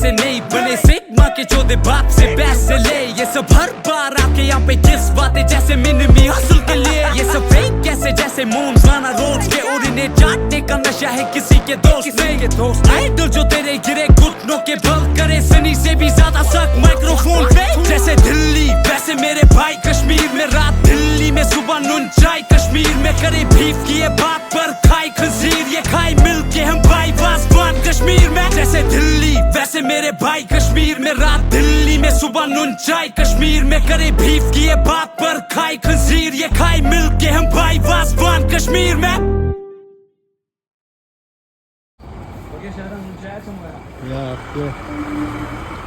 जैसे नहीं बने सिग्मा के चौदह बाप से पैसे ले। ये सब हर बार आके यहाँ पे किस बातें जैसे मिनिमी हासिल के लिए। ये सब फेक कैसे जैसे मूव्स लाना रोज के और इन्हें चाटने का नशा है किसी के दोस्त में। आइडल जो तेरे गिरे घुटनों के बल करे सनी से भी ज्यादा सक माइक्रोफोन पे। जैसे दिल्ली वैसे मेरे भाई कश्मीर में रात दिल्ली में सुबह नून चाय कश्मीर में करे भीफ की ये बात पर खाई खंजीर ये खाई मिल के हम भाई वासवान कश्मीर में। जैसे दिल्ली वैसे मेरे भाई कश्मीर में रात दिल्ली में सुबह नून चाय कश्मीर में करे भीफ की ये बात पर खाई खंजीर ये खाई मिल के हम भाई वासवान कश्मीर में। Yeah, yeah.